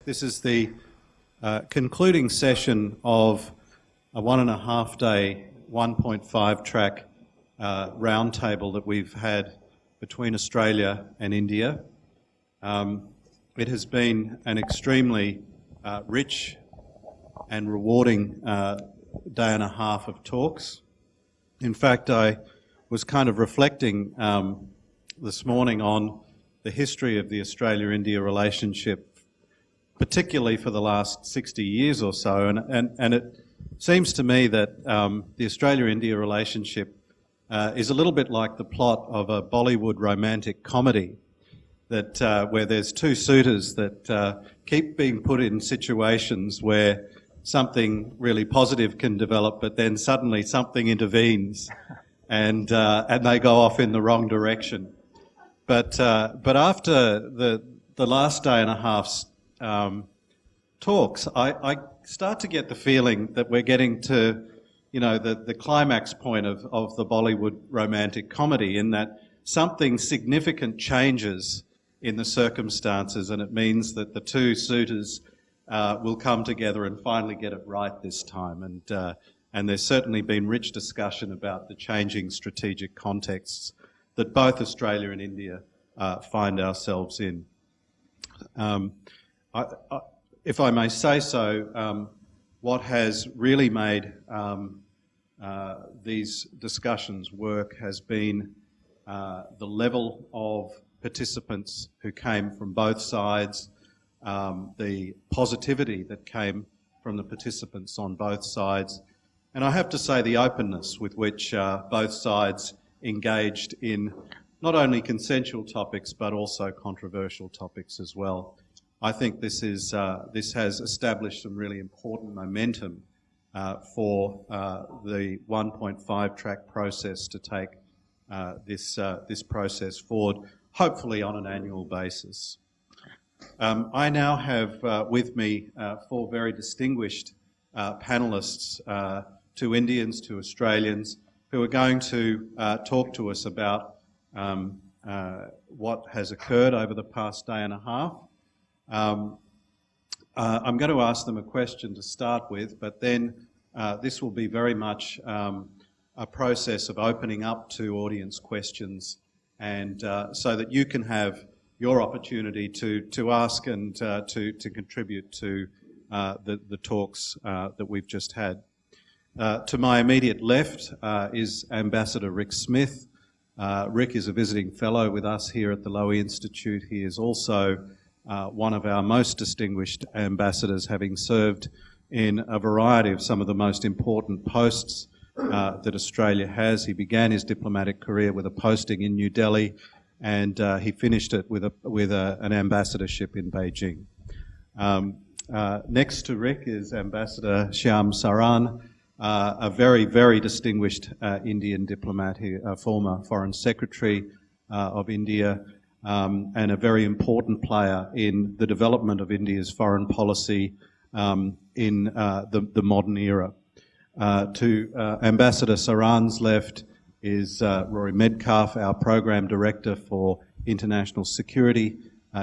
This is the concluding session of a 1.5 day, 1.5 track roundtable that we've had between Australia and India. It has been an extremely rich and rewarding day and a half of talks. In fact, I was kind of reflecting this morning on the history of the Australia-India relationship, particularly for the last 60 years or so, and it seems to me that the Australia-India relationship is a little bit like the plot of a Bollywood romantic comedy, that where there's two suitors that keep being put in situations where something really positive can develop, but then suddenly something intervenes, and they go off in the wrong direction. But after the last day and a half's talks, I start to get the feeling that we're getting to, the climax point of the Bollywood romantic comedy, in that something significant changes in the circumstances, and it means that the two suitors will come together and finally get it right this time. And there's certainly been rich discussion about the changing strategic contexts that both Australia and India find ourselves in. If I may say so, what has really made these discussions work has been the level of participants who came from both sides, the positivity that came from the participants on both sides, and I have to say the openness with which both sides engaged in not only consensual topics but also controversial topics as well. I think this has established some really important momentum for the 1.5 track process to take this process forward, hopefully on an annual basis. I now have with me four very distinguished panellists, two Indians, two Australians, who are going to talk to us about what has occurred over the past day and a half. I'm going to ask them a question to start with, but then this will be very much a process of opening up to audience questions, and so that you can have your opportunity to ask and to contribute to the talks that we've just had. To my immediate left is Ambassador Rick Smith. Rick is a visiting fellow with us here at the Lowy Institute. He is also one of our most distinguished ambassadors, having served in a variety of some of the most important posts that Australia has. He began his diplomatic career with a posting in New Delhi, and he finished it with an ambassadorship in Beijing. Next to Rick is Ambassador Shyam Saran, a very, very distinguished Indian diplomat, a former Foreign Secretary of India, and a very important player in the development of India's foreign policy in the modern era. To Ambassador Saran's left is Rory Medcalf, our Program Director for International Security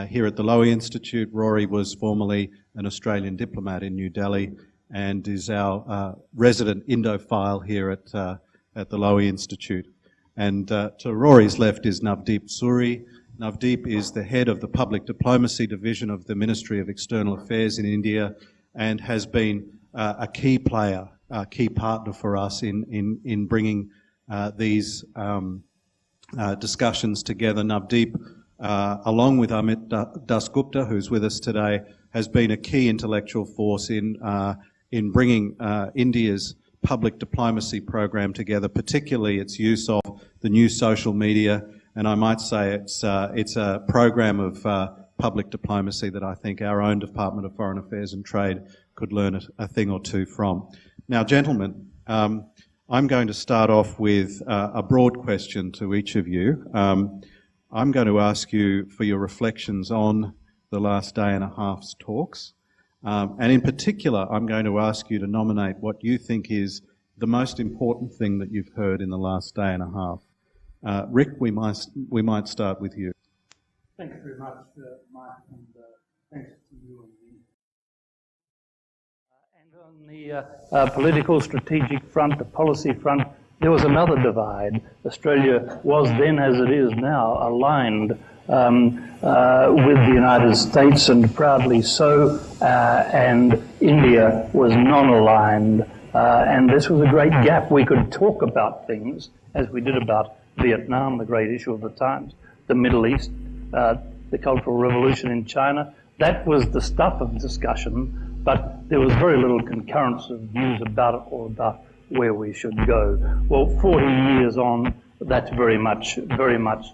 here at the Lowy Institute. Rory was formerly an Australian diplomat in New Delhi and is our resident Indophile here at the Lowy Institute. And to Rory's left is Navdeep Suri. Navdeep is the head of the Public Diplomacy Division of the Ministry of External Affairs in India, and has been a key player, a key partner for us in bringing these discussions together. Navdeep, along with Amit Dasgupta, who's with us today, has been a key intellectual force in bringing India's public diplomacy program together, particularly its use of the new social media. And I might say it's a program of public diplomacy that I think our own Department of Foreign Affairs and Trade could learn a thing or two from. Now, gentlemen, I'm going to start off with a broad question to each of you. I'm going to ask you for your reflections on the last day and a half's talks. And in particular, I'm going to ask you to nominate what you think is the most important thing that you've heard in the last day and a half. Rick, we might start with you. Thanks very much, Mike, and thanks to you and the On the political strategic front, the policy front, there was another divide. Australia was then, as it is now, aligned with the United States, and proudly so, and India was non-aligned. And this was a great gap. We could talk about things, as we did about Vietnam, the great issue of the times, the Middle East, the Cultural Revolution in China. That was the stuff of discussion, but there was very little concurrence of views about it or about where we should go. Well, 40 years on, that's very much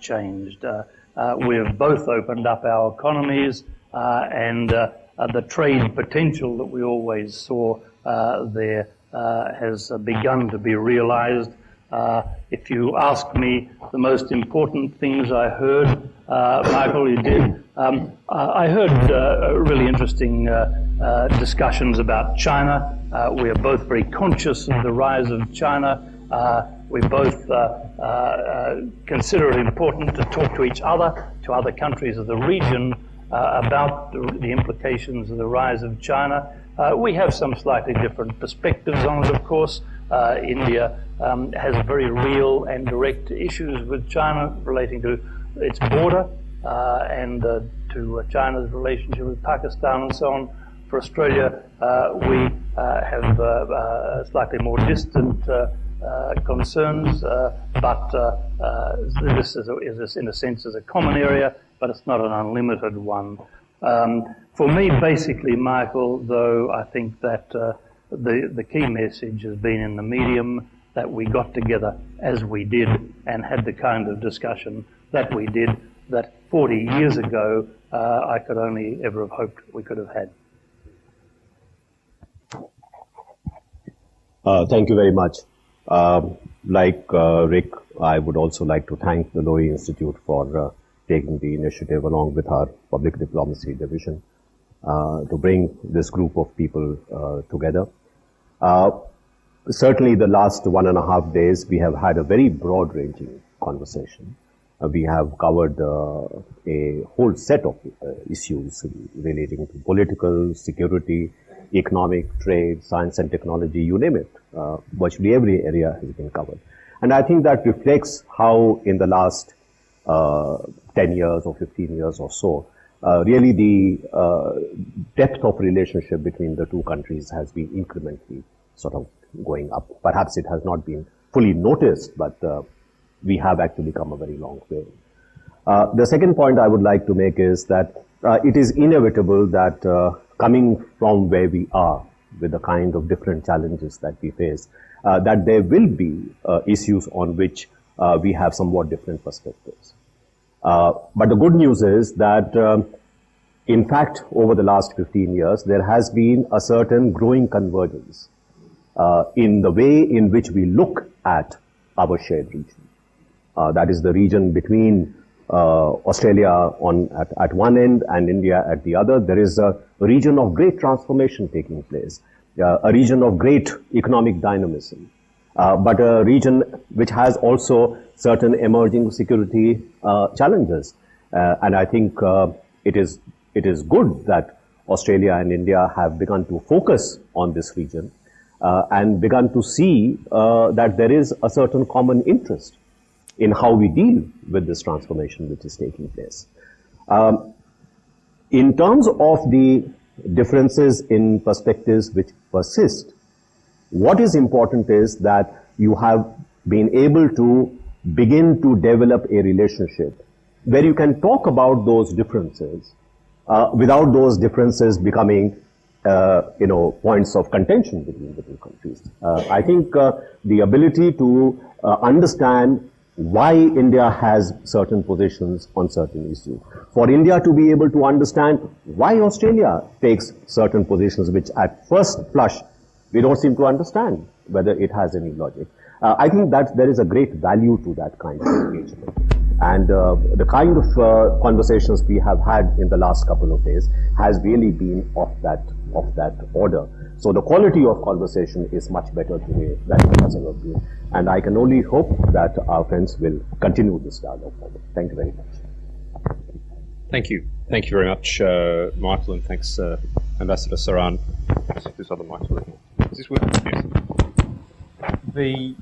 changed. We have both opened up our economies, and the trade potential that we always saw there has begun to be realized. If you ask me the most important things I heard, Michael, you did. I heard really interesting discussions about China. We are both very conscious of the rise of China. We both consider it important to talk to each other, to other countries of the region, about the implications of the rise of China. We have some slightly different perspectives on it, of course. India has very real and direct issues with China relating to its border and to China's relationship with Pakistan and so on. For Australia, we have slightly more distant concerns, but this is, in a sense, is a common area, but it's not an unlimited one. For me, basically, Michael, though, I think that the key message has been in the medium, that we got together as we did and had the kind of discussion that we did, that 40 years ago I could only ever have hoped we could have had. Thank you very much. Like Rick, I would also like to thank the Lowy Institute for taking the initiative along with our public diplomacy division to bring this group of people together. Certainly the last 1.5 days we have had a very broad-ranging conversation. We have covered a whole set of issues relating to political, security, economic, trade, science and technology, you name it. Virtually every area has been covered. And I think that reflects how in the last 10 years or 15 years or so, really the depth of relationship between the two countries has been incrementally sort of going up. Perhaps it has not been fully noticed, but we have actually come a very long way. The second point I would like to make is that it is inevitable that coming from where we are with the kind of different challenges that we face, that there will be issues on which we have somewhat different perspectives. But the good news is that, in fact, over the last 15 years, there has been a certain growing convergence in the way in which we look at our shared region. That is the region between Australia at one end and India at the other. There is a region of great transformation taking place, a region of great economic dynamism, but a region which has also certain emerging security challenges. And I think it is good that Australia and India have begun to focus on this region and begun to see that there is a certain common interest in how we deal with this transformation which is taking place. In terms of the differences in perspectives which persist, what is important is that you have been able to begin to develop a relationship where you can talk about those differences without those differences becoming points of contention between the two countries. I think the ability to understand why India has certain positions on certain issues. For India to be able to understand why Australia takes certain positions which at first flush we don't seem to understand whether it has any logic. I think that there is a great value to that kind of engagement. And the kind of conversations we have had in the last couple of days has really been of that order. So the quality of conversation is much better today than it has ever been. And I can only hope that our friends will continue this dialogue forward. Thank you very much. Thank you. Thank you very much, Michael, and thanks, Ambassador Saran. Let's see if this other mic's working. Is this working? Yes.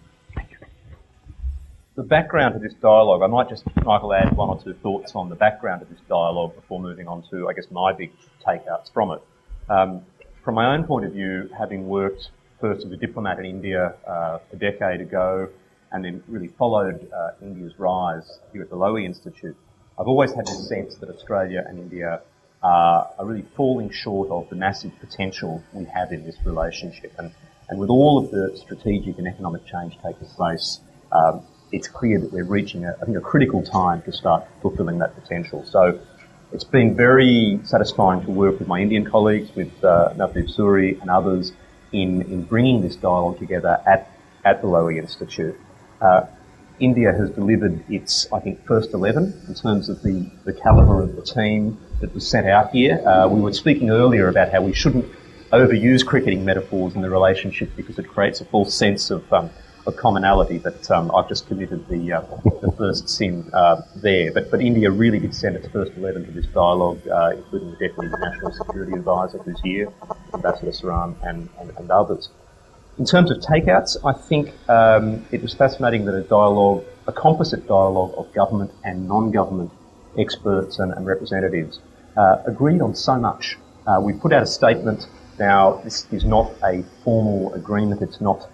The background to this dialogue, I might just, Michael, add one or two thoughts on the background of this dialogue before moving on to, I guess, my big takeouts from it. From my own point of view, having worked first as a diplomat in India a decade ago, and then really followed India's rise here at the Lowy Institute, I've always had this sense that Australia and India are really falling short of the massive potential we have in this relationship. And with all of the strategic and economic change taking place, it's clear that we're reaching, I think, a critical time to start fulfilling that potential. So it's been very satisfying to work with my Indian colleagues, with Navdeep, Suri and others in bringing this dialogue together at the Lowy Institute. India has delivered its, I think, first 11 in terms of the calibre of the team that was sent out here. We were speaking earlier about how we shouldn't overuse cricketing metaphors in the relationship because it creates a false sense of commonality, but I've just committed the first sin there. But India really did send its first 11 to this dialogue, including the Deputy National Security Advisor who's here, Ambassador Saran and others. In terms of takeouts, I think it was fascinating that a composite dialogue of government and non-government experts and representatives agreed on so much. We put out a statement. Now, this is not a formal agreement. It's not.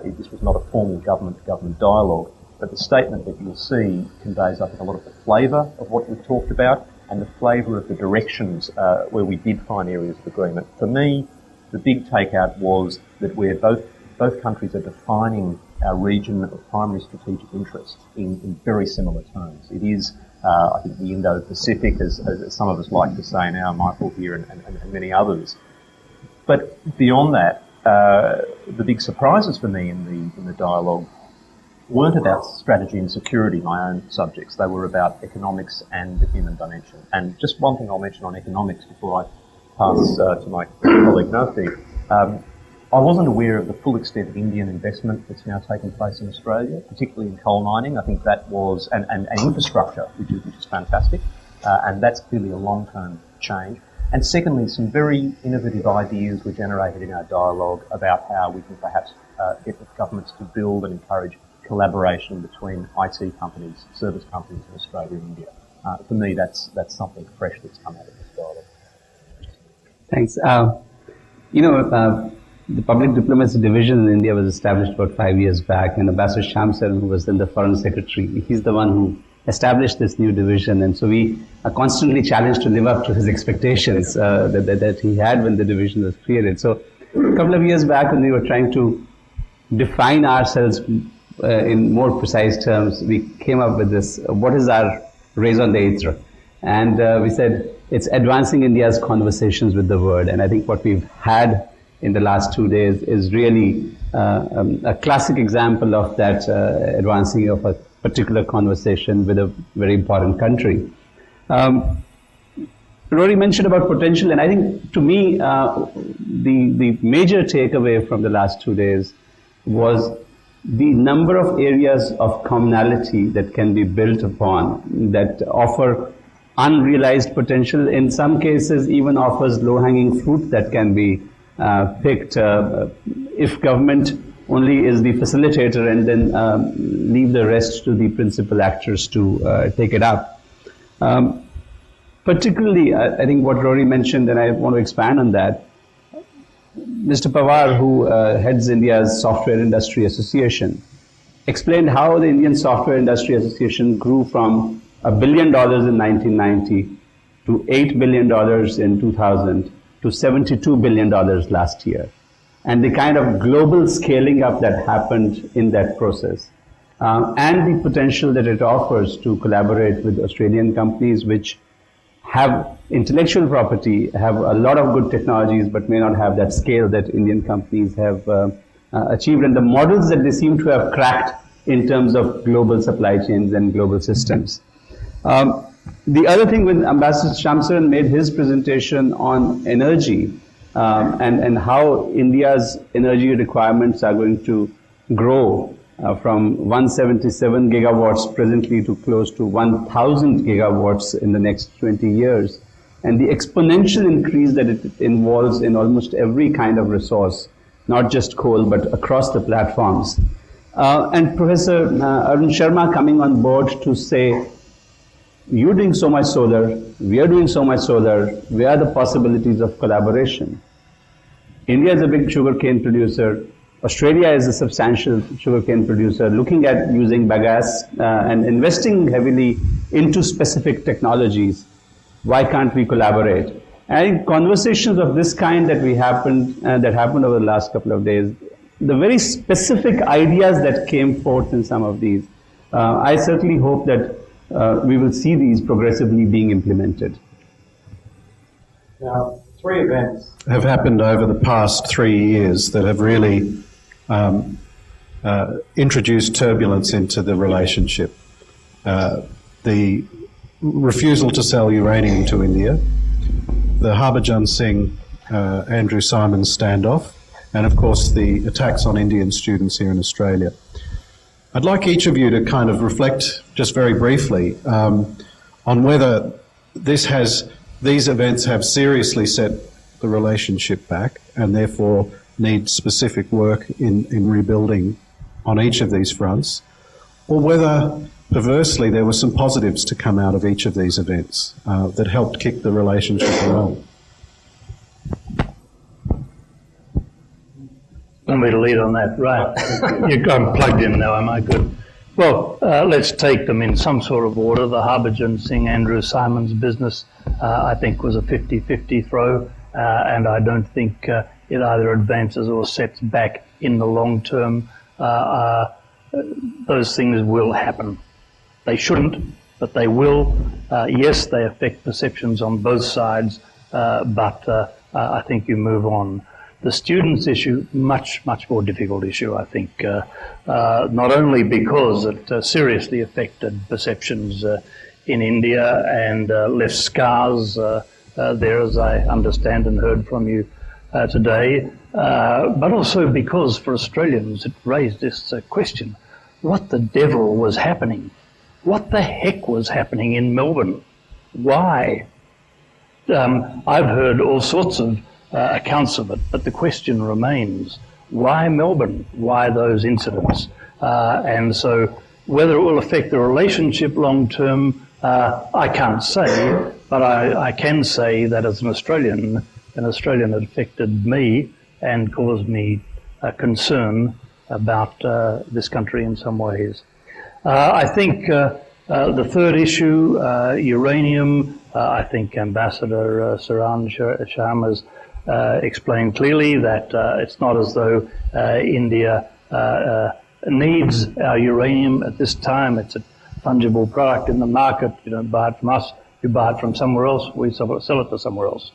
This was not a formal government-to-government dialogue, but the statement that you'll see conveys, I think, a lot of the flavour of what we've talked about and the flavour of the directions where we did find areas of agreement. For me, the big takeout was that we're both countries are defining our region of primary strategic interest in very similar terms. It is, I think, the Indo-Pacific, as some of us like to say now, Michael here and many others. But beyond that, the big surprises for me in the dialogue weren't about strategy and security, my own subjects. They were about economics and the human dimension. And just one thing I'll mention on economics before I pass to my colleague Navdeep. I wasn't aware of the full extent of Indian investment that's now taking place in Australia, particularly in coal mining. I think that was, and infrastructure, which is fantastic. And that's clearly a long-term change. And secondly, some very innovative ideas were generated in our dialogue about how we can perhaps get the governments to build and encourage collaboration between IT companies, service companies in Australia and India. For me, that's something fresh that's come out of this dialogue. Thanks. The Public Diplomacy Division in India was established about 5 years back, and Ambassador Shyam, who was then the Foreign Secretary, he's the one who established this new division, and so we are constantly challenged to live up to his expectations that he had when the division was created. So a couple of years back, when we were trying to define ourselves in more precise terms, we came up with this, what is our raison d'etre? And we said, it's advancing India's conversations with the world, and I think what we've had in the last 2 days is really a classic example of that advancing of a particular conversation with a very important country. Rory mentioned about potential, and I think to me the major takeaway from the last 2 days was the number of areas of commonality that can be built upon that offer unrealized potential. In some cases, even offers low-hanging fruit that can be picked if government only is the facilitator and then leave the rest to the principal actors to take it up. Particularly, I think what Rory mentioned, and I want to expand on that, Mr. Pawar, who heads India's Software Industry Association, explained how the Indian Software Industry Association grew from $1 billion in 1990 to $8 billion in 2000 to $72 billion last year. And the kind of global scaling up that happened in that process, and the potential that it offers to collaborate with Australian companies which have intellectual property, have a lot of good technologies, but may not have that scale that Indian companies have achieved, and the models that they seem to have cracked in terms of global supply chains and global systems. The other thing, when Ambassador Shyam made his presentation on energy and how India's energy requirements are going to grow from 177 gigawatts presently to close to 1,000 gigawatts in the next 20 years. And the exponential increase that it involves in almost every kind of resource, not just coal, but across the platforms. And Professor Arun Sharma coming on board to say, you're doing so much solar, we are doing so much solar, where are the possibilities of collaboration? India is a big sugarcane producer. Australia is a substantial sugarcane producer, looking at using bagasse and investing heavily into specific technologies. Why can't we collaborate? And I think conversations of this kind that happened over the last couple of days, the very specific ideas that came forth in some of these, I certainly hope that we will see these progressively being implemented. Now, 3 events have happened over the past 3 years that have really introduced turbulence into the relationship. The refusal to sell uranium to India, the Harbhajan Singh, Andrew Simons standoff, and of course the attacks on Indian students here in Australia. I'd like each of you to kind of reflect just very briefly on whether these events have seriously set the relationship back and therefore need specific work in rebuilding on each of these fronts, or whether perversely there were some positives to come out of each of these events that helped kick the relationship along. Want me to lead on that? Right. I'm plugged in now, am I? Good. Well, let's take them in some sort of order. The Harbhajan Singh, Andrew Simons business, I think, was a 50-50 throw, and I don't think it either advances or sets back in the long term. Those things will happen. They shouldn't, but they will. Yes, they affect perceptions on both sides, but I think you move on. The students' issue, much more difficult issue, I think, not only because it seriously affected perceptions in India and left scars there, as I understand and heard from you today, but also because for Australians it raised this question, what the devil was happening? What the heck was happening in Melbourne? Why? I've heard all sorts of accounts of it, but the question remains, why Melbourne? Why those incidents? And so whether it will affect the relationship long term, I can't say, but I can say that as an Australian it affected me and caused me concern about this country in some ways. I think the third issue, uranium, I think Ambassador Saran Shyam has explained clearly that it's not as though India needs our uranium at this time. It's a fungible product in the market. You don't buy it from us, you buy it from somewhere else, we sell it to somewhere else.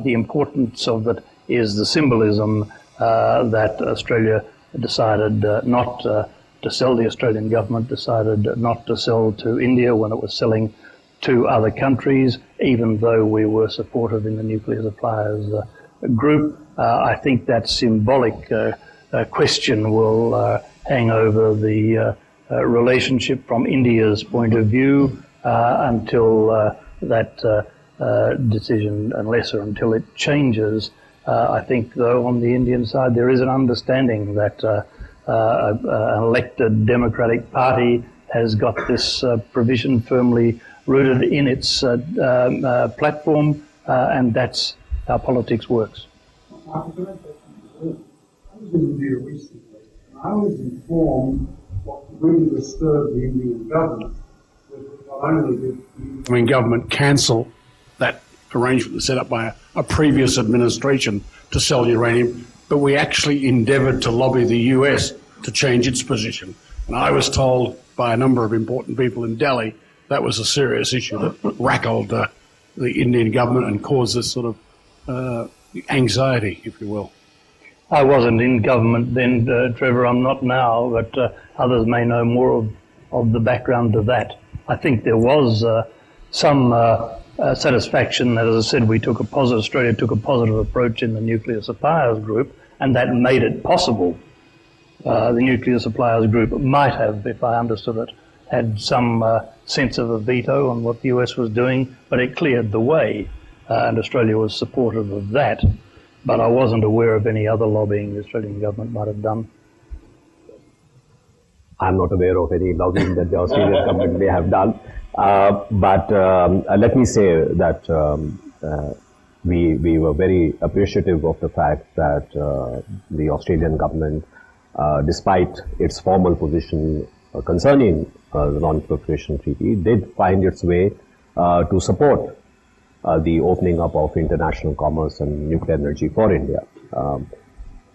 The importance of it is the symbolism that Australia decided not to sell. The Australian government decided not to sell to India when it was selling to other countries, even though we were supportive in the nuclear suppliers group. I think that symbolic question will hang over the relationship from India's point of view until that decision, until it changes. I think, though, on the Indian side, there is an understanding that an elected Democratic Party has got this provision firmly rooted in its platform, and that's how politics works. I was in India recently, and I was informed what really disturbed the Indian government was that not only did the Indian government cancel that arrangement that was set up by a previous administration to sell uranium, but we actually endeavoured to lobby the US to change its position. And I was told by a number of important people in Delhi that was a serious issue that rackled the Indian government and caused this sort of anxiety, if you will. I wasn't in government then, Trevor. I'm not now, but others may know more of the background to that. I think there was some satisfaction that, as I said, Australia took a positive approach in the nuclear suppliers group, and that made it possible the nuclear suppliers group might have, if I understood it, had some sense of a veto on what the US was doing, but it cleared the way, and Australia was supportive of that. But I wasn't aware of any other lobbying the Australian government might have done. I'm not aware of any lobbying that the Australian government may have done. But let me say that we were very appreciative of the fact that the Australian government, despite its formal position concerning the non-proliferation treaty, did find its way to support the opening up of international commerce and nuclear energy for India.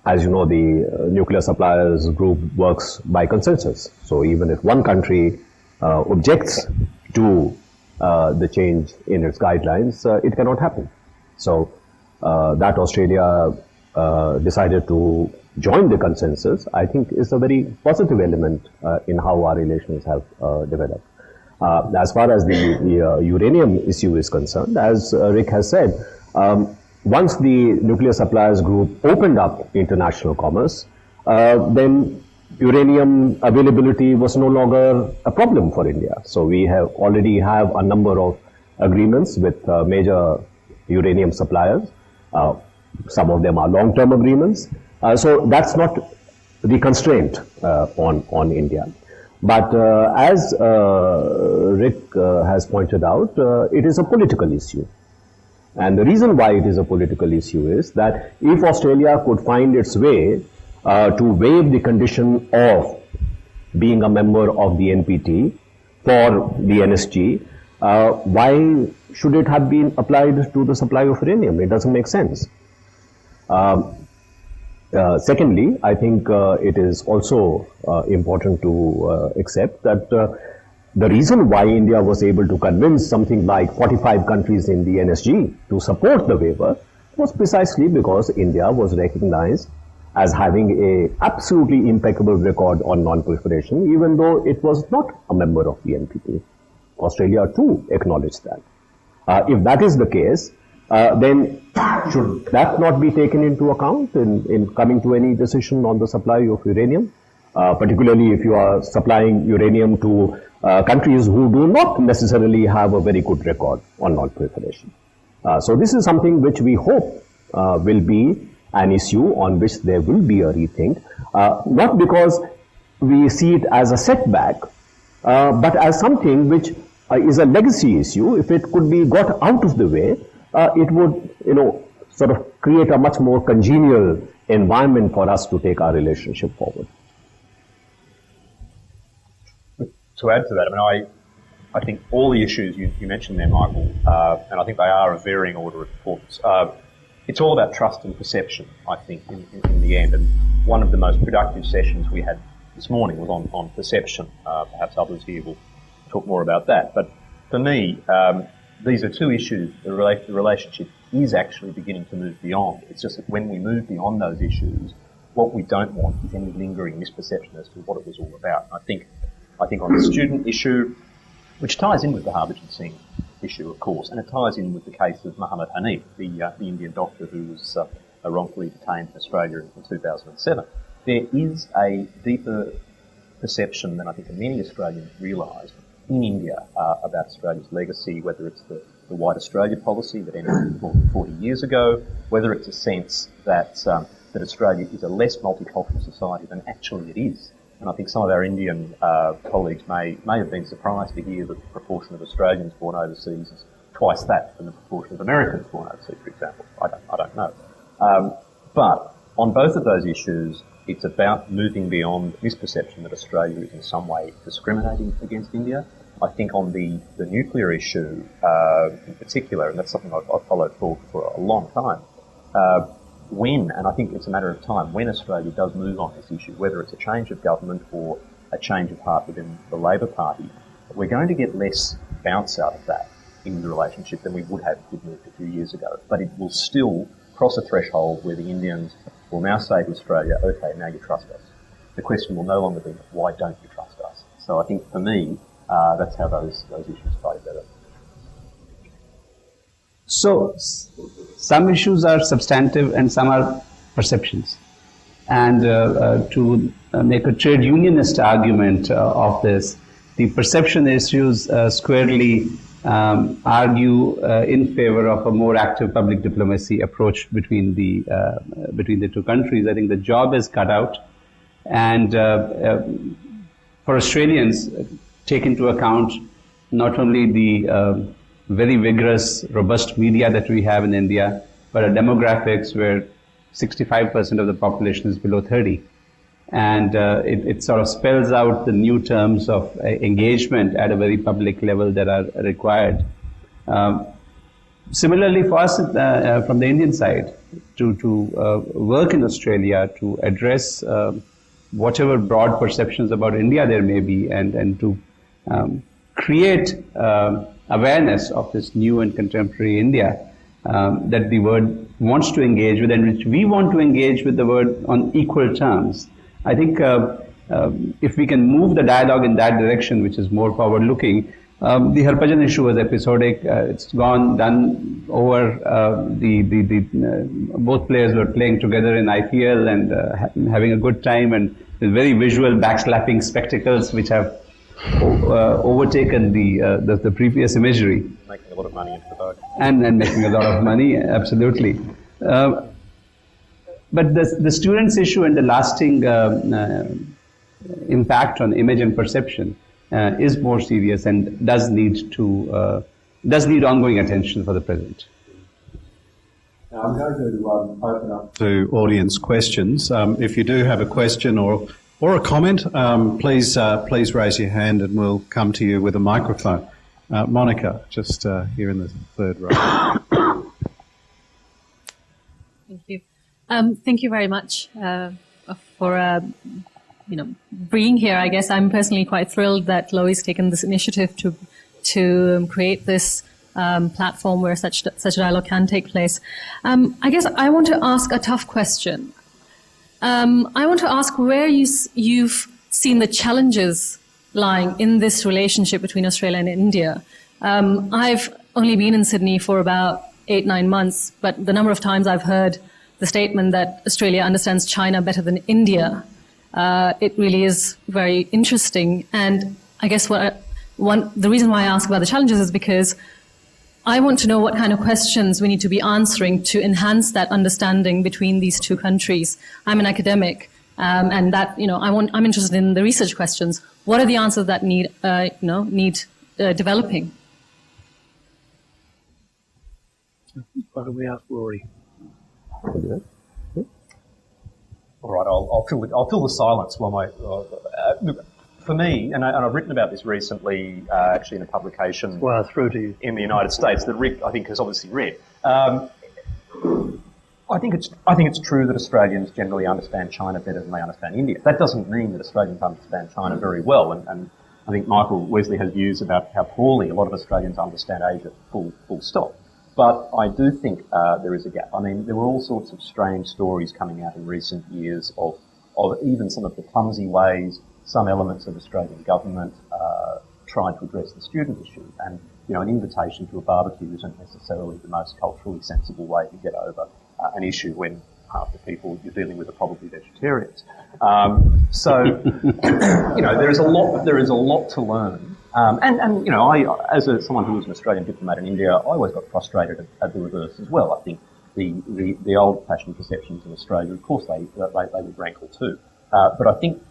As you know, the nuclear suppliers group works by consensus. So even if one country objects to the change in its guidelines, it cannot happen. So that Australia decided to join the consensus, I think, is a very positive element in how our relations have developed. As far as the uranium issue is concerned, as Rick has said, once the nuclear suppliers group opened up international commerce, then uranium availability was no longer a problem for India. So we already have a number of agreements with major uranium suppliers. Some of them are long-term agreements. So that's not the constraint on India. But as Rick has pointed out, it is a political issue. And the reason why it is a political issue is that if Australia could find its way to waive the condition of being a member of the NPT for the NSG, why should it have been applied to the supply of uranium? It doesn't make sense. Secondly, I think it is also important to accept that the reason why India was able to convince something like 45 countries in the NSG to support the waiver was precisely because India was recognized as having an absolutely impeccable record on non-proliferation, even though it was not a member of the NPT. Australia too acknowledged that. If that is the case, then should that not be taken into account in coming to any decision on the supply of uranium? Particularly if you are supplying uranium to countries who do not necessarily have a very good record on non-proliferation. So this is something which we hope will be an issue on which there will be a rethink, not because we see it as a setback, but as something which is a legacy issue. If it could be got out of the way, it would, sort of create a much more congenial environment for us to take our relationship forward. To add to that, I think all the issues you mentioned there, Michael, and I think they are of varying order of importance. It's all about trust and perception, I think, in the end. And one of the most productive sessions we had this morning was on perception. Perhaps others here will talk more about that. But for me, these are two issues. The relationship is actually beginning to move beyond. It's just that when we move beyond those issues, what we don't want is any lingering misperception as to what it was all about. And I think on the student issue, which ties in with the Harbhajan Singh issue, of course, and it ties in with the case of Muhammad Hanif, the Indian doctor who was wrongfully detained in Australia in 2007. There is a deeper perception than I think many Australians realise in India about Australia's legacy, whether it's the White Australia policy that ended 40 years ago, whether it's a sense that that Australia is a less multicultural society than actually it is. And I think some of our Indian colleagues may have been surprised to hear that the proportion of Australians born overseas is twice that than the proportion of Americans born overseas, for example. I don't know. But on both of those issues, it's about moving beyond misperception that Australia is in some way discriminating against India. I think on the nuclear issue in particular, and that's something I've followed for a long time, and I think it's a matter of time, when Australia does move on this issue, whether it's a change of government or a change of heart within the Labor Party, we're going to get less bounce out of that in the relationship than we would have if we'd moved a few years ago. But it will still cross a threshold where the Indians will now say to Australia, okay, now you trust us. The question will no longer be, why don't you trust us? So I think for me, that's how those issues tie together. So, some issues are substantive and some are perceptions. And to make a trade unionist argument of this, the perception issues squarely argue in favor of a more active public diplomacy approach between the two countries. I think the job is cut out, and for Australians, take into account not only the very vigorous, robust media that we have in India, but our demographics where 65% of the population is below 30. And it sort of spells out the new terms of engagement at a very public level that are required. Similarly, for us from the Indian side, to work in Australia to address whatever broad perceptions about India there may be, and to create awareness of this new and contemporary India that the world wants to engage with, and which we want to engage with the world on equal terms. I think if we can move the dialogue in that direction, which is more forward-looking, the Harpajan issue was episodic. It's gone, done over. Both players were playing together in IPL and having a good time, and with very visual backslapping spectacles, which have overtaken the previous imagery. Making a lot of money into the boat. And making a lot of money, absolutely. But the students' issue and the lasting impact on image and perception is more serious and does need ongoing attention for the present. Now I'm going to open up to audience questions. If you do have a question or a comment, please raise your hand and we'll come to you with a microphone. Monica, just here in the third row. Thank you. Thank you very much for being here. I guess I'm personally quite thrilled that Lowy's taken this initiative to create this platform where such a dialogue can take place. I guess I want to ask a tough question. I want to ask where you've seen the challenges lying in this relationship between Australia and India. I've only been in Sydney for about 8-9 months, but the number of times I've heard the statement that Australia understands China better than India, it really is very interesting. And I guess the reason why I ask about the challenges is because I want to know what kind of questions we need to be answering to enhance that understanding between these two countries. I'm an academic, and that I'm interested in the research questions. What are the answers that need developing? Why don't we ask Rory? All right, I'll fill the silence while for me, and I've written about this recently, actually in a publication Through to you. in the United States that Rick, I think, has obviously read. I think it's true that Australians generally understand China better than they understand India. That doesn't mean that Australians understand China very well, and I think Michael Wesley has views about how poorly a lot of Australians understand Asia, full stop. But I do think there is a gap. I mean, there were all sorts of strange stories coming out in recent years of even some of the clumsy ways some elements of Australian government tried to address the student issue. And, an invitation to a barbecue isn't necessarily the most culturally sensible way to get over an issue when half the people you're dealing with are probably vegetarians. There is a lot to learn. As someone who was an Australian diplomat in India, I always got frustrated at the reverse as well. I think the old-fashioned perceptions in Australia, of course, they would rankle too. But I think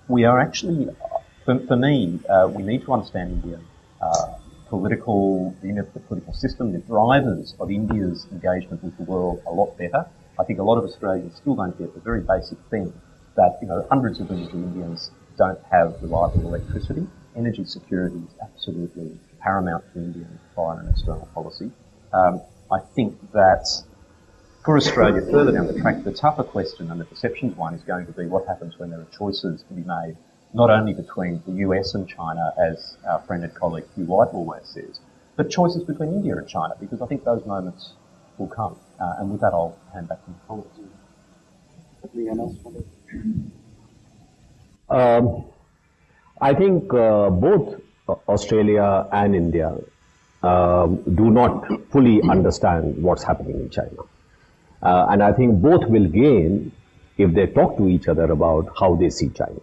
we are actually, for me, we need to understand India, the political system, the drivers of India's engagement with the world a lot better. I think a lot of Australians still don't get the very basic thing that, hundreds of millions of Indians don't have reliable electricity. Energy security is absolutely paramount to Indian foreign and external policy. I think that for Australia further down the track, the tougher question and the perceptions one is going to be what happens when there are choices to be made, not only between the US and China, as our friend and colleague Hugh White always says, but choices between India and China, because I think those moments will come. And with that, I'll hand back to the colleagues. Anyone else want to? I think both Australia and India do not fully understand what's happening in China. And I think both will gain if they talk to each other about how they see China.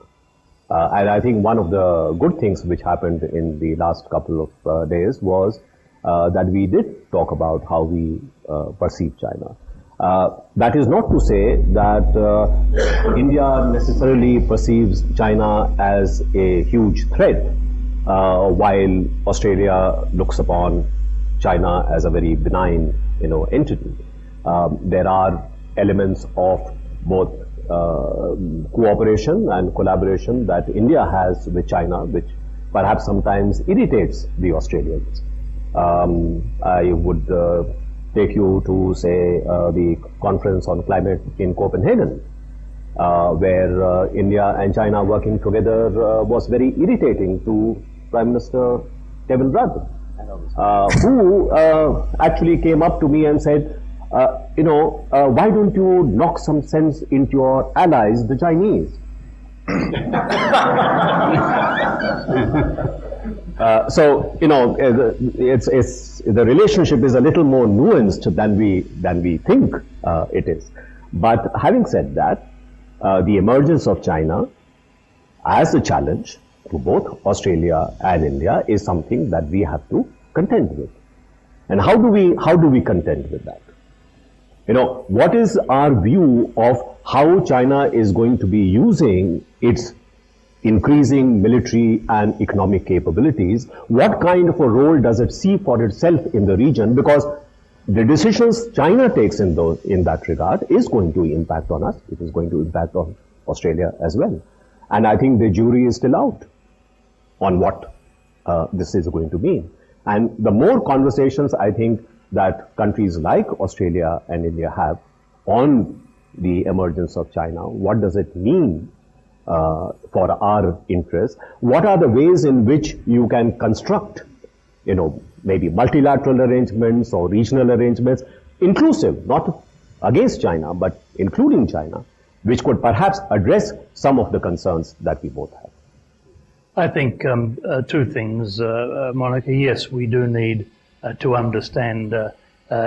And I think one of the good things which happened in the last couple of days was that we did talk about how we perceive China. That is not to say that India necessarily perceives China as a huge threat, while Australia looks upon China as a very benign, entity. There are elements of both cooperation and collaboration that India has with China, which perhaps sometimes irritates the Australians. I would take you to, say, the conference on climate in Copenhagen, where India and China working together was very irritating to Prime Minister Kevin Rudd, who actually came up to me and said, why don't you knock some sense into your allies, the Chinese? It's the relationship is a little more nuanced than we think it is. But having said that, the emergence of China as a challenge to both Australia and India is something that we have to contend with. And how do we contend with that? What is our view of how China is going to be using its increasing military and economic capabilities? What kind of a role does it see for itself in the region? Because the decisions China takes in that regard is going to impact on us. It is going to impact on Australia as well. And I think the jury is still out on what this is going to mean. And the more conversations I think that countries like Australia and India have on the emergence of China, what does it mean for our interests? What are the ways in which you can construct, maybe multilateral arrangements or regional arrangements, inclusive, not against China, but including China, which could perhaps address some of the concerns that we both have? I think two things, Monica. Yes, we do need to understand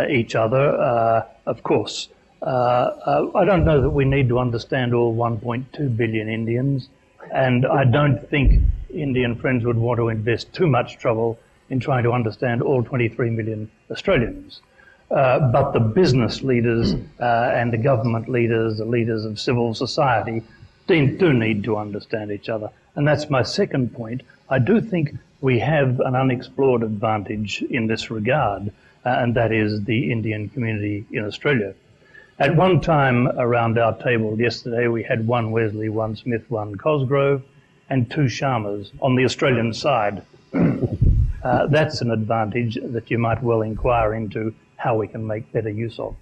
each other, of course. I don't know that we need to understand all 1.2 billion Indians, and I don't think Indian friends would want to invest too much trouble in trying to understand all 23 million Australians. But the business leaders and the government leaders, the leaders of civil society, do need to understand each other. And that's my second point. I do think we have an unexplored advantage in this regard, and that is the Indian community in Australia. At one time around our table yesterday, we had one Wesley, one Smith, one Cosgrove, and two Sharmas on the Australian side. That's an advantage that you might well inquire into how we can make better use of.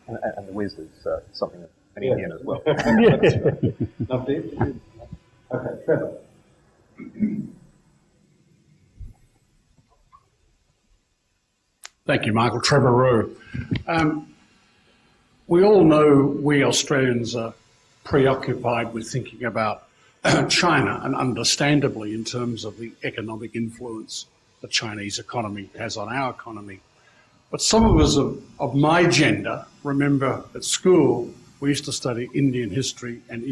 And the Wes is something an Indian as well. Navdeep? Okay, Trevor. Thank you, Michael. Trevor Rowe. We all know we Australians are preoccupied with thinking about China, and understandably in terms of the economic influence the Chinese economy has on our economy. But some of us of my gender remember at school we used to study Indian history and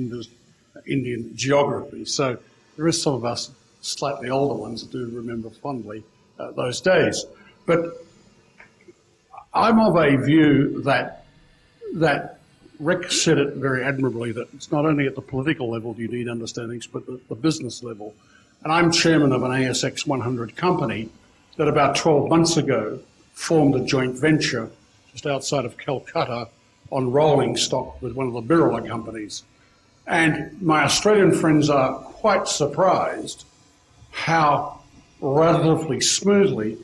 Indian geography. So there is some of us slightly older ones that do remember fondly those days. But I'm of a view that Rick said it very admirably, that it's not only at the political level you need understandings, but the business level. And I'm chairman of an ASX 100 company that about 12 months ago formed a joint venture just outside of Calcutta on rolling stock with one of the Bureaucracy companies. And my Australian friends are quite surprised how relatively smoothly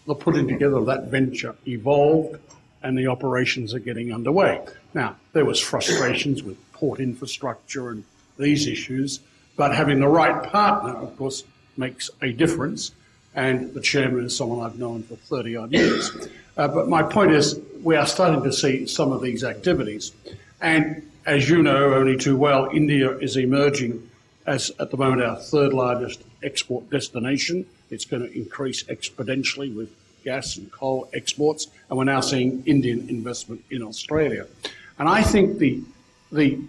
the putting together of that venture evolved and the operations are getting underway. Now, there was frustrations with port infrastructure and these issues, but having the right partner, of course, makes a difference. And the chairman is someone I've known for 30-odd years. But my point is, we are starting to see some of these activities. And as you know only too well, India is emerging as, at the moment, our third largest export destination. It's going to increase exponentially with gas and coal exports, and we're now seeing Indian investment in Australia. And I think the the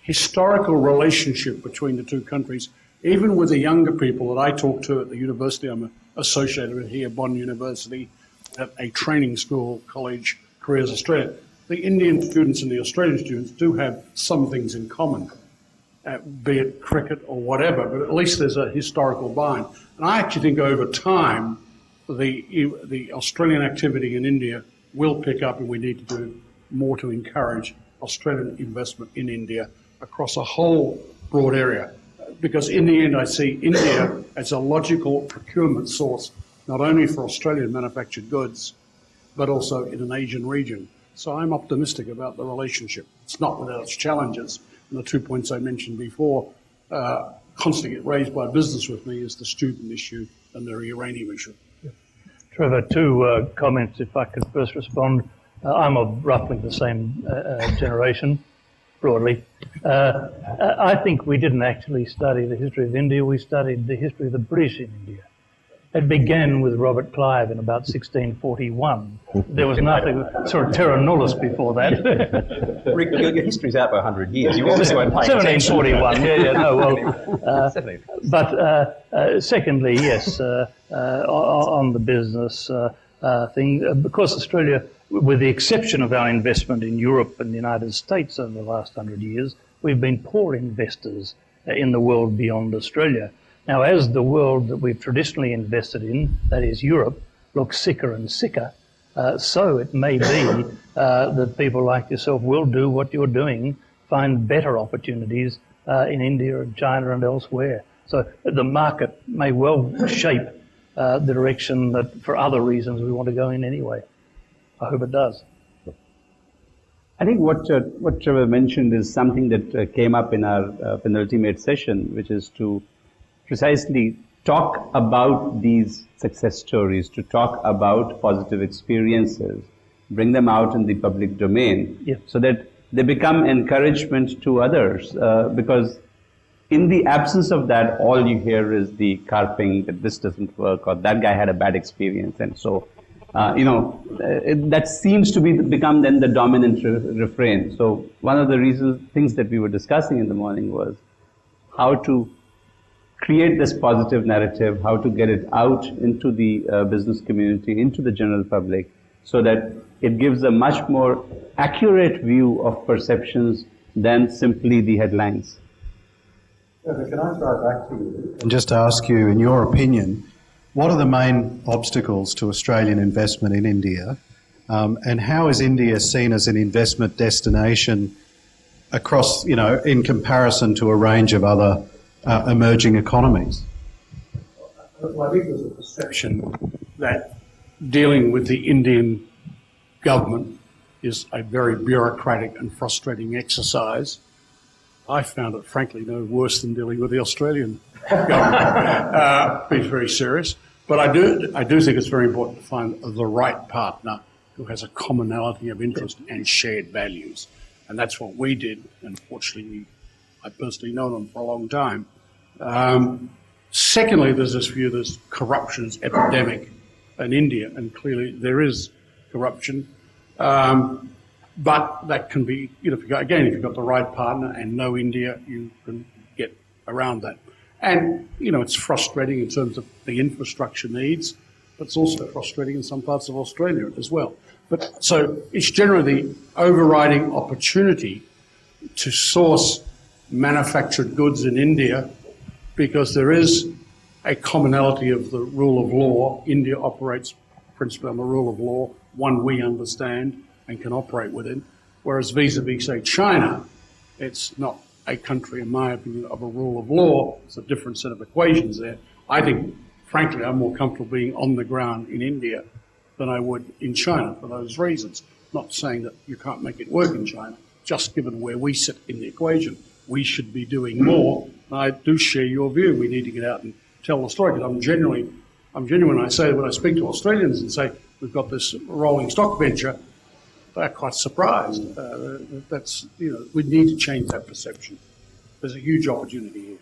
historical relationship between the two countries, even with the younger people that I talk to at the university I'm associated with here, Bonn University, at a training school, college, Careers Australia, the Indian students and the Australian students do have some things in common, be it cricket or whatever, but at least there's a historical bind. And I actually think over time, the Australian activity in India will pick up, and we need to do more to encourage Australian investment in India across a whole broad area. Because in the end, I see India as a logical procurement source, not only for Australian manufactured goods, but also in an Asian region. So I'm optimistic about the relationship. It's not without its challenges. And the 2 points I mentioned before, constantly get raised by business with me, is the student issue and the uranium issue. Trevor, two comments, if I could first respond. I'm of roughly the same generation, broadly. I think we didn't actually study the history of India, we studied the history of the British in India. It began with Robert Clive in about 1641. There was nothing sort of terra nullius before that. Rick, your history's out by 100 years. You obviously weren't paying 1741, But secondly, yes, on the business thing, because Australia, with the exception of our investment in Europe and the United States over the last 100 years, we've been poor investors in the world beyond Australia. Now, as the world that we've traditionally invested in, that is Europe, looks sicker and sicker, so it may be that people like yourself will do what you're doing, find better opportunities in India and China and elsewhere. So the market may well shape the direction that, for other reasons, we want to go in anyway. I hope it does. I think what Trevor mentioned is something that came up in our penultimate session, which is to precisely talk about these success stories, to talk about positive experiences, bring them out in the public domain, so that they become encouragement to others. Because in the absence of that, all you hear is the carping that this doesn't work or that guy had a bad experience. And so, that seems to become then the dominant refrain. So one of the things that we were discussing in the morning was how to create this positive narrative, how to get it out into the business community, into the general public, so that it gives a much more accurate view of perceptions than simply the headlines. Can I throw it back to you and just ask you, in your opinion, what are the main obstacles to Australian investment in India, and how is India seen as an investment destination across, in comparison to a range of other emerging economies? Well, I think there's a perception that dealing with the Indian government is a very bureaucratic and frustrating exercise. I found it, frankly, no worse than dealing with the Australian government. Being very serious. But I do think it's very important to find the right partner who has a commonality of interest and shared values. And that's what we did. And fortunately, I personally know them for a long time. Secondly, there's this view that corruption is epidemic in India, and clearly there is corruption. But that can be, if you've got the right partner and know India, you can get around that. And, it's frustrating in terms of the infrastructure needs, but it's also frustrating in some parts of Australia as well. But so it's generally the overriding opportunity to source manufactured goods in India, because there is a commonality of the rule of law. India operates principally on the rule of law, one we understand and can operate within, whereas vis-a-vis, say, China, it's not a country, in my opinion, of a rule of law. It's a different set of equations there. I think, frankly, I'm more comfortable being on the ground in India than I would in China for those reasons. Not saying that you can't make it work in China, just given where we sit in the equation. We should be doing more. And I do share your view. We need to get out and tell the story, because I'm genuine when I say, when I speak to Australians and say, we've got this rolling stock venture, they're quite surprised. We need to change that perception. There's a huge opportunity here.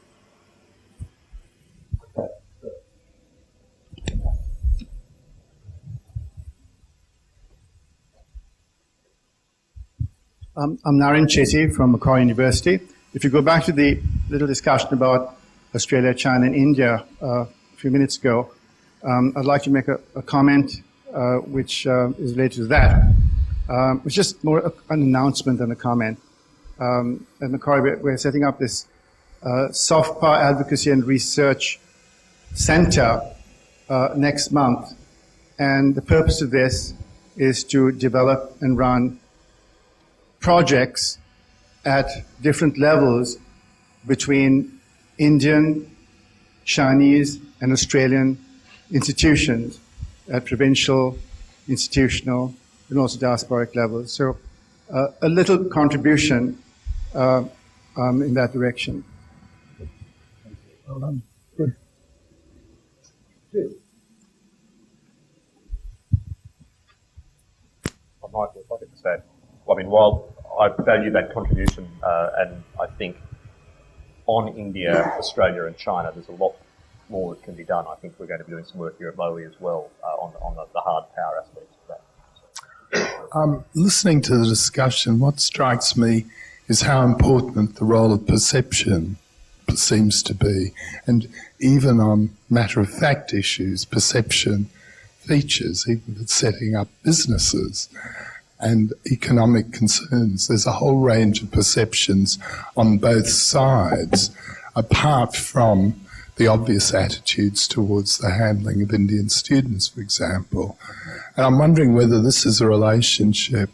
I'm Naren Chetty from Macquarie University. If you go back to the little discussion about Australia, China, and India a few minutes ago, I'd like to make a comment which is related to that. It's just more an announcement than a comment. At Macquarie, we're setting up this soft power advocacy and research center next month. And the purpose of this is to develop and run projects at different levels between Indian, Chinese, and Australian institutions at provincial, institutional, and also diasporic levels. So a little contribution in that direction. Well done. Good. Michael, if I could just add, I mean, while I value that contribution, and I think on India, Australia and China, there's a lot more that can be done. I think we're going to be doing some work here at Lowy as well on the hard power aspects of that. Listening to the discussion, what strikes me is how important the role of perception seems to be. And even on matter-of-fact issues, perception features, even with setting up businesses and economic concerns. There's a whole range of perceptions on both sides, apart from the obvious attitudes towards the handling of Indian students, for example. And I'm wondering whether this is a relationship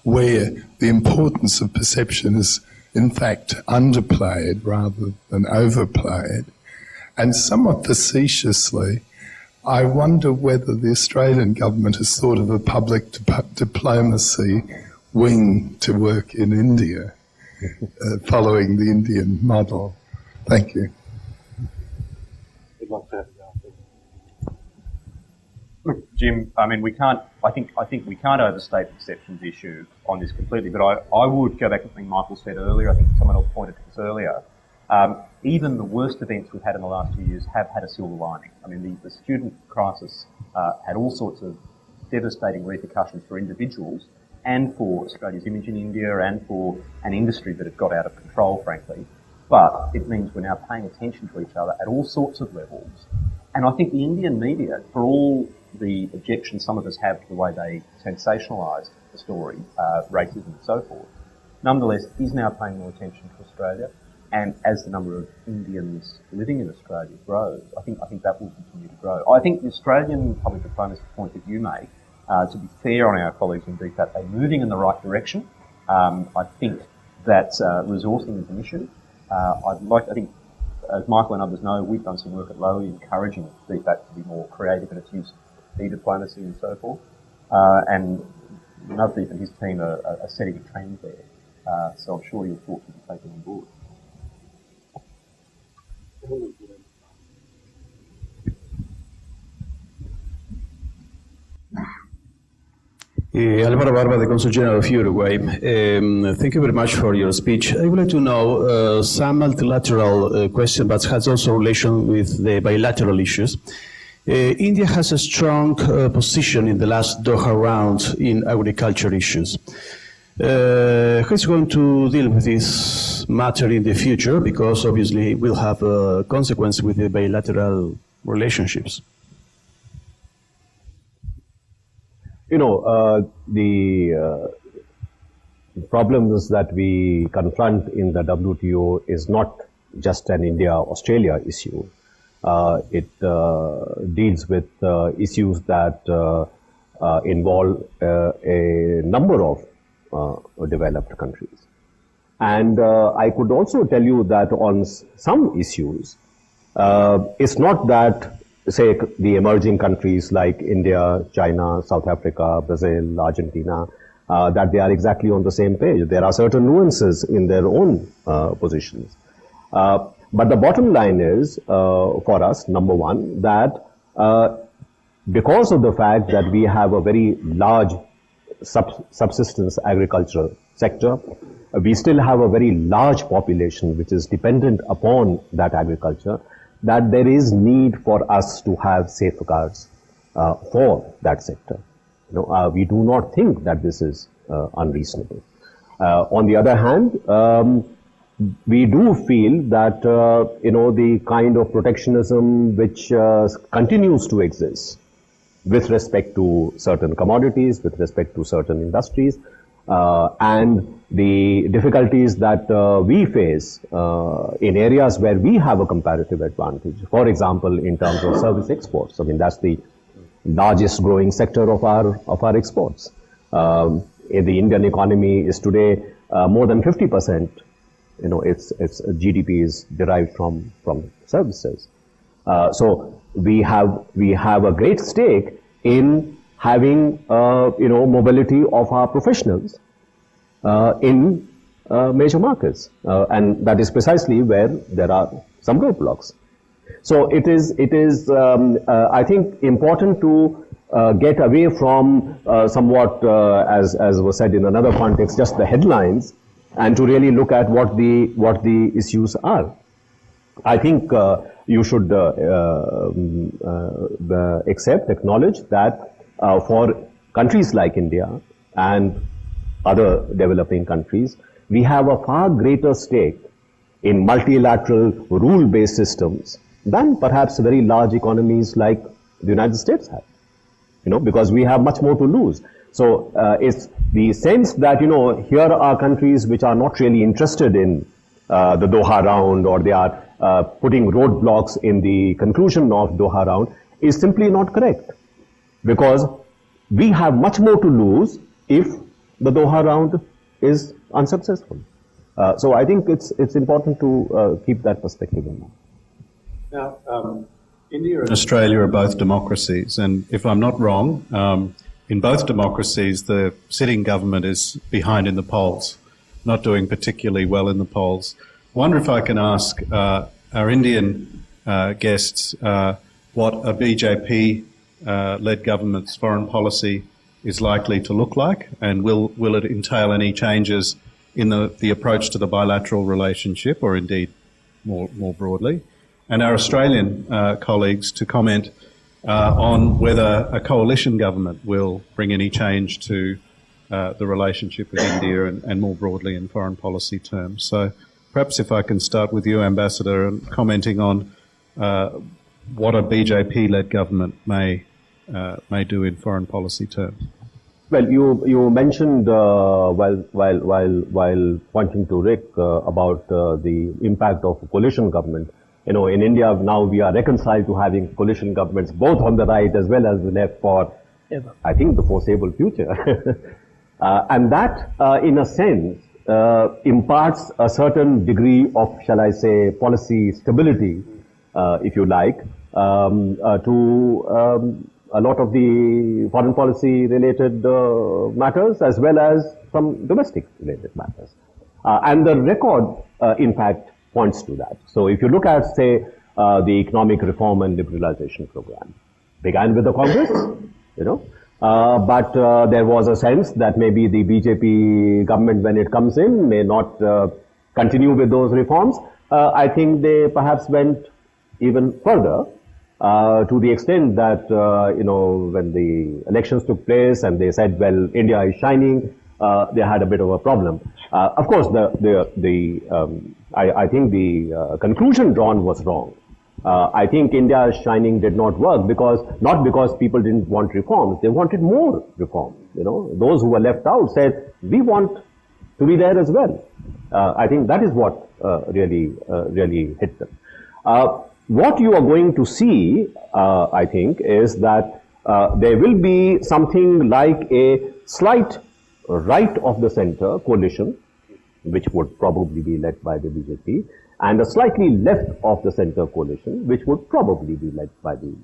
where the importance of perception is in fact underplayed rather than overplayed. And somewhat facetiously, I wonder whether the Australian government has thought of a public diplomacy wing to work in India, following the Indian model. Thank you. Look, Jim, I mean, I think we can't overstate the perceptions issue on this completely, but I would go back to something Michael said earlier. I think someone else pointed to this earlier. Even the worst events we've had in the last 2 years have had a silver lining. I mean, the student crisis had all sorts of devastating repercussions for individuals and for Australia's image in India and for an industry that had got out of control, frankly. But it means we're now paying attention to each other at all sorts of levels. And I think the Indian media, for all the objections some of us have to the way they sensationalise the story, racism and so forth, nonetheless is now paying more attention to Australia. And as the number of Indians living in Australia grows, I think that will continue to grow. I think the Australian public diplomacy point that you make, to be fair on our colleagues in DFAT, they're moving in the right direction. I think that resourcing is an issue. I think, as Michael and others know, we've done some work at Lowy encouraging DFAT to be more creative in its use of e-diplomacy and so forth. And Navdeep and his team are setting a trend there. So I'm sure your thoughts will be taken on board. Álvaro Barba, the Consul General of Uruguay. Thank you very much for your speech. I would like to know some multilateral question, but has also relation with the bilateral issues. India has a strong position in the last Doha round in agriculture issues. Who is going to deal with this matter in the future? Because obviously it will have a consequence with the bilateral relationships. You know, the problems that we confront in the WTO is not just an India-Australia issue. It deals with issues that involve a number of developed countries. And I could also tell you that on some issues, it's not that, say, the emerging countries like India, China, South Africa, Brazil, Argentina, that they are exactly on the same page. There are certain nuances in their own positions. But the bottom line is, for us, number one, that because of the fact that we have a very large subsistence agricultural sector, we still have a very large population which is dependent upon that agriculture, that there is need for us to have safeguards for that sector. You know, we do not think that this is unreasonable. On the other hand, we do feel that, the kind of protectionism which continues to exist with respect to certain commodities, with respect to certain industries, and the difficulties that we face in areas where we have a comparative advantage. For example, in terms of service exports. I mean, that's the largest growing sector of our exports. The Indian economy is today more than 50%. Its GDP is derived from services. So we have a great stake in having mobility of our professionals in major markets, and that is precisely where there are some roadblocks. So it is I think important to get away from somewhat as was said in another context, just the headlines, and to really look at what the issues are. I think you should acknowledge that for countries like India and other developing countries, we have a far greater stake in multilateral rule-based systems than perhaps very large economies like the United States have, because we have much more to lose. So it's the sense that, here are countries which are not really interested in the Doha round, or they are putting roadblocks in the conclusion of Doha round, is simply not correct. Because we have much more to lose if the Doha round is unsuccessful. So I think it's important to keep that perspective in mind. Now, India and Australia are both democracies, and if I'm not wrong, in both democracies, the sitting government is behind in the polls, not doing particularly well in the polls. I wonder if I can ask our Indian guests what a BJP-led government's foreign policy is likely to look like, and will it entail any changes in the approach to the bilateral relationship, or indeed more broadly? And our Australian colleagues to comment on whether a coalition government will bring any change to the relationship with India and more broadly in foreign policy terms. So perhaps if I can start with you, Ambassador, and commenting on what a BJP-led government may do in foreign policy terms. Well, you mentioned while pointing to Rick about the impact of a coalition government. In India now we are reconciled to having coalition governments both on the right as well as the left for, I think, the foreseeable future. And that, in a sense, imparts a certain degree of, shall I say, policy stability, if you like, to a lot of the foreign policy related matters as well as some domestic related matters. And the record, in fact, points to that. So if you look at, say, the economic reform and liberalization program, began with the Congress, but there was a sense that maybe the BJP government, when it comes in, may not continue with those reforms. I think they perhaps went even further, to the extent that, when the elections took place and they said, well, India is shining, they had a bit of a problem. Of course, I think the conclusion drawn was wrong. I think India's shining did not work not because people didn't want reforms, they wanted more reforms. Those who were left out said, we want to be there as well. I think that is what really hit them. What you are going to see, I think, is that there will be something like a slight right of the center coalition, which would probably be led by the BJP, and a slightly left of the center coalition, which would probably be led by the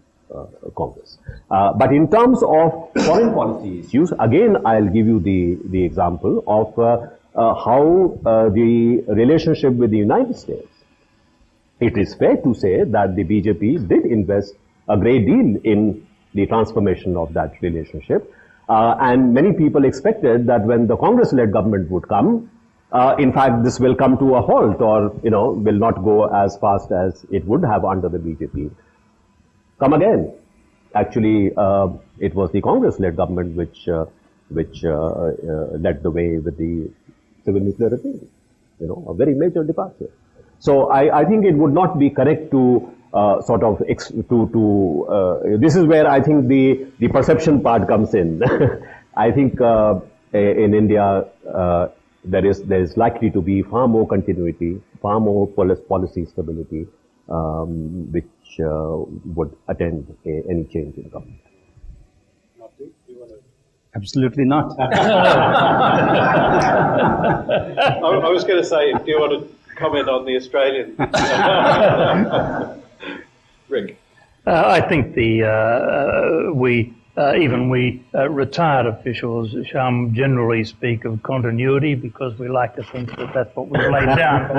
Congress. But in terms of foreign policy issues, again, I'll give you the example of how the relationship with the United States. It is fair to say that the BJP did invest a great deal in the transformation of that relationship. And many people expected that when the Congress-led government would come, in fact, this will come to a halt, or, will not go as fast as it would have under the BJP. Come again. Actually, it was the Congress-led government which led the way with the civil nuclear agreement. You know, a very major departure. So I think it would not be correct to this is where I think the perception part comes in. I think in India there is likely to be far more continuity, far more policy stability, which would attend any change in government. Absolutely not. I was going to say, do you want to comment on the Australian? Rick? I think we retired officials, Shyam, generally speak of continuity because we like to think that that's what we've laid down.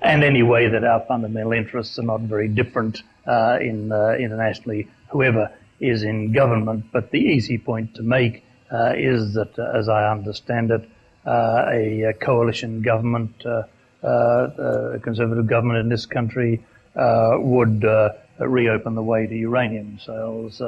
And anyway, that our fundamental interests are not very different internationally, whoever is in government. But the easy point to make is that, as I understand it, a coalition government, a conservative government in this country would reopen the way to uranium sales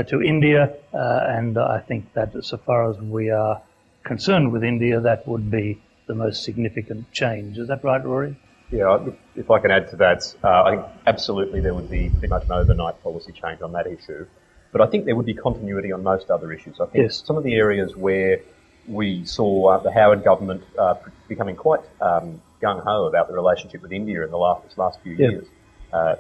to India, and I think that so far as we are concerned with India, that would be the most significant change. Is that right, Rory? Yeah, if I can add to that, I think absolutely there would be pretty much an overnight policy change on that issue. But I think there would be continuity on most other issues. I think some of the areas where we saw the Howard government becoming quite gung-ho about the relationship with India in the last few years.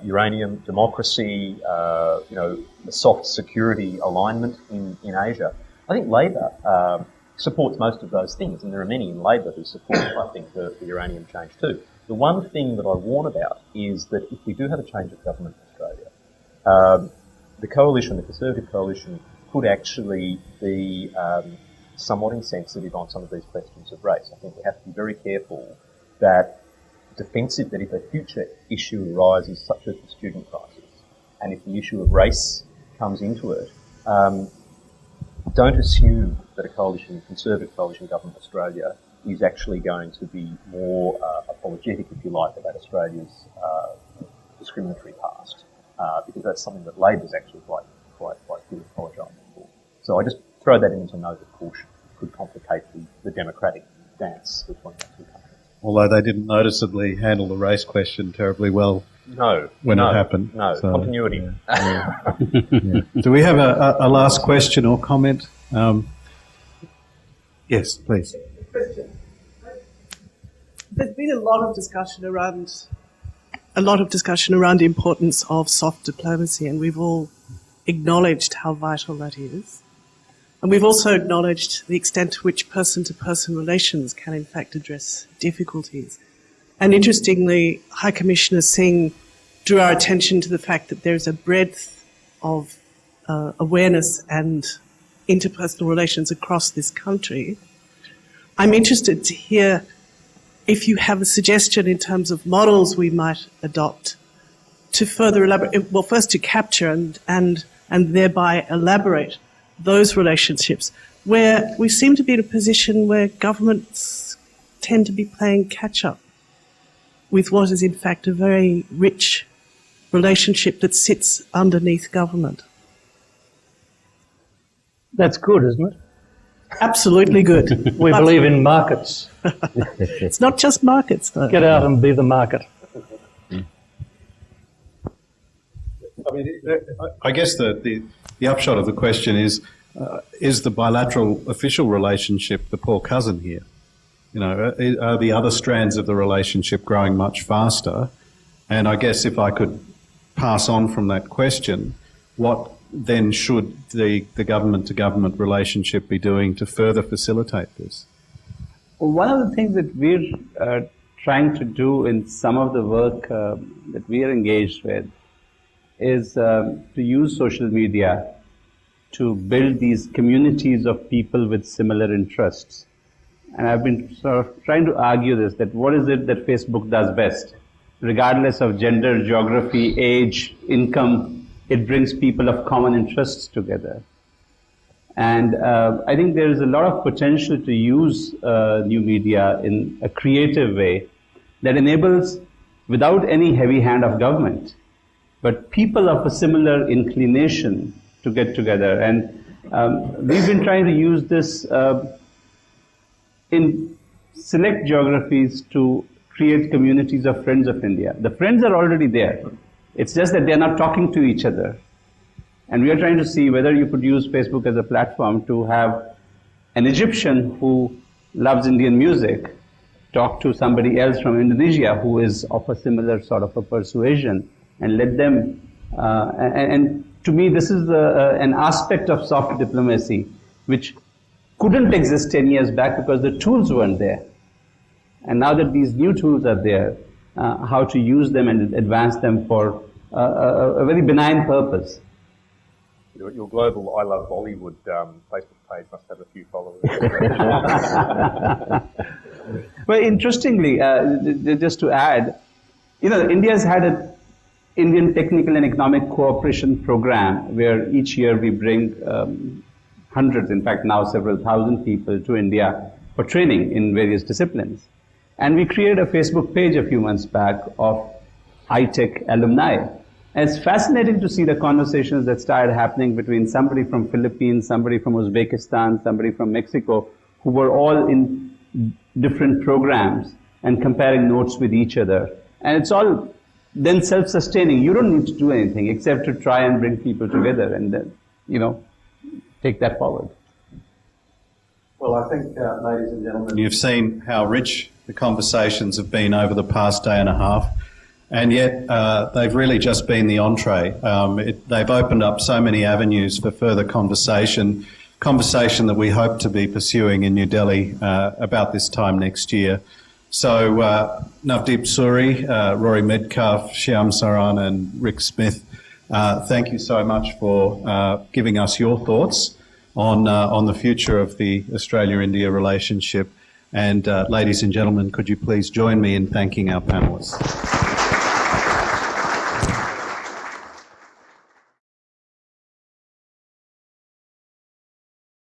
Uranium, democracy, the soft security alignment in Asia. I think Labor supports most of those things, and there are many in Labor who support, I think, the uranium change too. The one thing that I warn about is that if we do have a change of government in Australia, the Conservative coalition, could actually be somewhat insensitive on some of these questions of race. I think we have to be very careful that if a future issue arises, such as the student crisis, and if the issue of race comes into it, don't assume that a Conservative coalition government of Australia is actually going to be more apologetic, if you like, about Australia's discriminatory past, because that's something that Labor's actually quite good at apologising for. So I just throw that in as a note of caution. It could complicate the democratic dance between the two countries. Although they didn't noticeably handle the race question terribly well when it happened. No, so, continuity. Yeah. Do we have a last question or comment? Yes, please. There's been a lot of discussion around the importance of soft diplomacy, and we've all acknowledged how vital that is. And we've also acknowledged the extent to which person-to-person relations can in fact address difficulties. And interestingly, High Commissioner Singh drew our attention to the fact that there's a breadth of awareness and interpersonal relations across this country. I'm interested to hear if you have a suggestion in terms of models we might adopt to further elaborate, well, first to capture and thereby elaborate those relationships where we seem to be in a position where governments tend to be playing catch-up with what is in fact a very rich relationship that sits underneath government. That's good, isn't it? Absolutely good. We believe in markets. It's not just markets, though. Get out and be the market. I mean, I guess the upshot of the question is the bilateral official relationship the poor cousin here? You know, are the other strands of the relationship growing much faster? And I guess if I could pass on from that question, what then should the government-to-government relationship be doing to further facilitate this? Well, one of the things that we're trying to do in some of the work that we are engaged with is to use social media to build these communities of people with similar interests. And I've been sort of trying to argue this, that what is it that Facebook does best? Regardless of gender, geography, age, income, it brings people of common interests together. And I think there is a lot of potential to use new media in a creative way that enables, without any heavy hand of government, but people of a similar inclination to get together. And we've been trying to use this in select geographies to create communities of friends of India. The friends are already there. It's just that they're not talking to each other. And we are trying to see whether you could use Facebook as a platform to have an Egyptian who loves Indian music talk to somebody else from Indonesia who is of a similar sort of a persuasion, and let them, and to me this is an aspect of soft diplomacy which couldn't exist 10 years back because the tools weren't there. And now that these new tools are there, how to use them and advance them for a very benign purpose. Your global I Love Bollywood Facebook page must have a few followers. Well, interestingly, just to add, India's had an Indian Technical and Economic Cooperation Program where each year we bring hundreds, in fact now several thousand people to India for training in various disciplines. And we created a Facebook page a few months back of iTech alumni. And it's fascinating to see the conversations that started happening between somebody from Philippines, somebody from Uzbekistan, somebody from Mexico, who were all in different programs and comparing notes with each other. And it's all then self-sustaining. You don't need to do anything except to try and bring people together and then, take that forward. Well, I think, ladies and gentlemen, you've seen how rich the conversations have been over the past day and a half. And yet, they've really just been the entree. They've opened up so many avenues for further conversation that we hope to be pursuing in New Delhi about this time next year. So, Navdeep Suri, Rory Medcalf, Shyam Saran and Rick Smith, thank you so much for giving us your thoughts on the future of the Australia-India relationship. And ladies and gentlemen, could you please join me in thanking our panellists?